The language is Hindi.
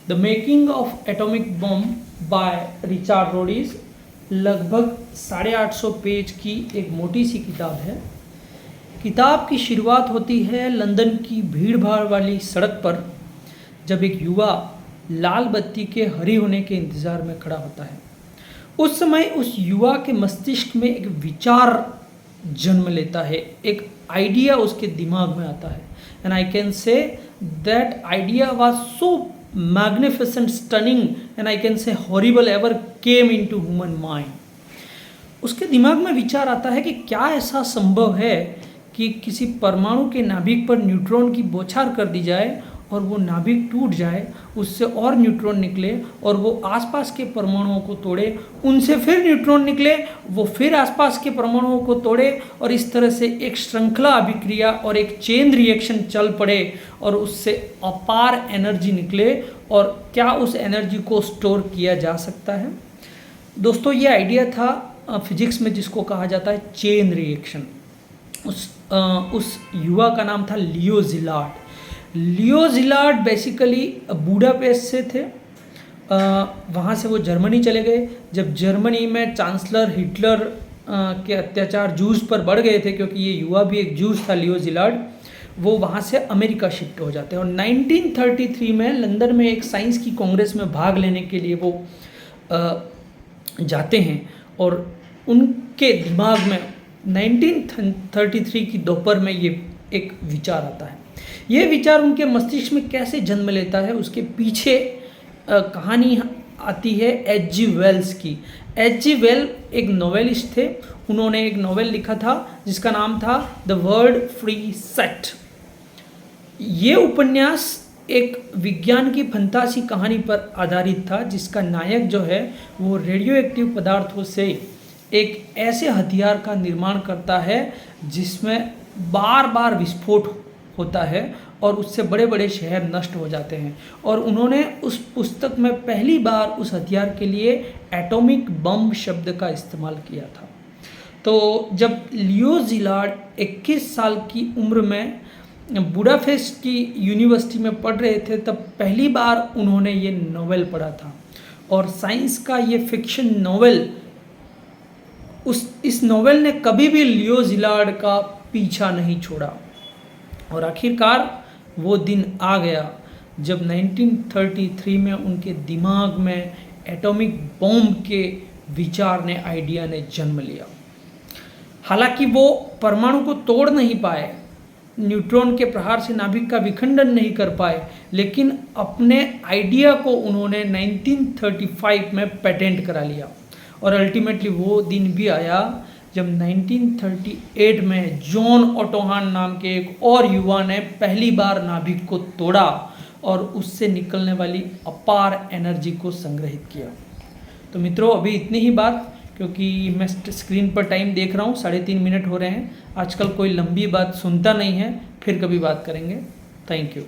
The making of atomic bomb by Richard Rhodes लगभग 850 पेज की एक मोटी सी किताब है। किताब की शुरुआत होती है लंदन की भीड़ भाड़ वाली सड़क पर, जब एक युवा लाल बत्ती के हरी होने के इंतज़ार में खड़ा होता है। उस समय उस युवा के मस्तिष्क में एक विचार जन्म लेता है, एक आइडिया उसके दिमाग में आता है। And I can say that idea was so magnificent, stunning and I can say horrible ever came into human mind. उसके दिमाग में विचार आता है कि क्या ऐसा संभव है कि किसी परमाणु के नाभिक पर न्यूट्रॉन की बौछार कर दी जाए और वो नाभिक टूट जाए, उससे और न्यूट्रॉन निकले और वो आसपास के परमाणुओं को तोड़े, उनसे फिर न्यूट्रॉन निकले, वो फिर आसपास के परमाणुओं को तोड़े और इस तरह से एक श्रृंखला अभिक्रिया और एक चेन रिएक्शन चल पड़े और उससे अपार एनर्जी निकले। और क्या उस एनर्जी को स्टोर किया जा सकता है? दोस्तों, ये आइडिया था फिजिक्स में जिसको कहा जाता है चेन रिएक्शन। उस युवा का नाम था लियो ज़िलार्ड। लियो ज़िलार्ड बेसिकली बुडापेस्ट से थे। वहाँ से वो जर्मनी चले गए। जब जर्मनी में चांसलर हिटलर के अत्याचार जूस पर बढ़ गए थे, क्योंकि ये युवा भी एक जूस था लियो ज़िलार्ड, वो वहाँ से अमेरिका शिफ्ट हो जाते हैं। और 1933 में लंदन में एक साइंस की कांग्रेस में भाग लेने के लिए वो जाते हैं और उनके दिमाग में 1933 की दोपहर में ये एक विचार आता है। ये विचार उनके मस्तिष्क में कैसे जन्म लेता है, उसके पीछे कहानी आती है H.G. वेल्स की। H.G. वेल एक नोवेलिस्ट थे। उन्होंने एक नोवेल लिखा था जिसका नाम था द वर्ड फ्री सेट। ये उपन्यास एक विज्ञान की फंतासी कहानी पर आधारित था, जिसका नायक जो है वो रेडियो एक्टिव पदार्थों से एक ऐसे हथियार का निर्माण करता है जिसमें बार बार विस्फोट होता है और उससे बड़े बड़े शहर नष्ट हो जाते हैं। और उन्होंने उस पुस्तक में पहली बार उस हथियार के लिए एटॉमिक बम शब्द का इस्तेमाल किया था। तो जब लियो ज़िलार्ड 21 साल की उम्र में बुडापेस्ट की यूनिवर्सिटी में पढ़ रहे थे, तब पहली बार उन्होंने ये नोवेल पढ़ा था। और साइंस का ये फिक्शन नोवेल, इस नोवेल ने कभी भी लियो ज़िलार्ड का पीछा नहीं छोड़ा। और आखिरकार वो दिन आ गया जब 1933 में उनके दिमाग में एटॉमिक बॉम्ब के विचार ने, आइडिया ने जन्म लिया। हालांकि वो परमाणु को तोड़ नहीं पाए, न्यूट्रॉन के प्रहार से नाभिक का विखंडन नहीं कर पाए, लेकिन अपने आइडिया को उन्होंने 1935 में पेटेंट करा लिया। और अल्टीमेटली वो दिन भी आया जब 1938 में जॉन ऑटोहान नाम के एक और युवा ने पहली बार नाभिक को तोड़ा और उससे निकलने वाली अपार एनर्जी को संग्रहित किया। तो मित्रों, अभी इतनी ही बात, क्योंकि मैं स्क्रीन पर टाइम देख रहा हूँ 3.5 मिनट हो रहे हैं। आजकल कोई लंबी बात सुनता नहीं है, फिर कभी बात करेंगे। Thank you.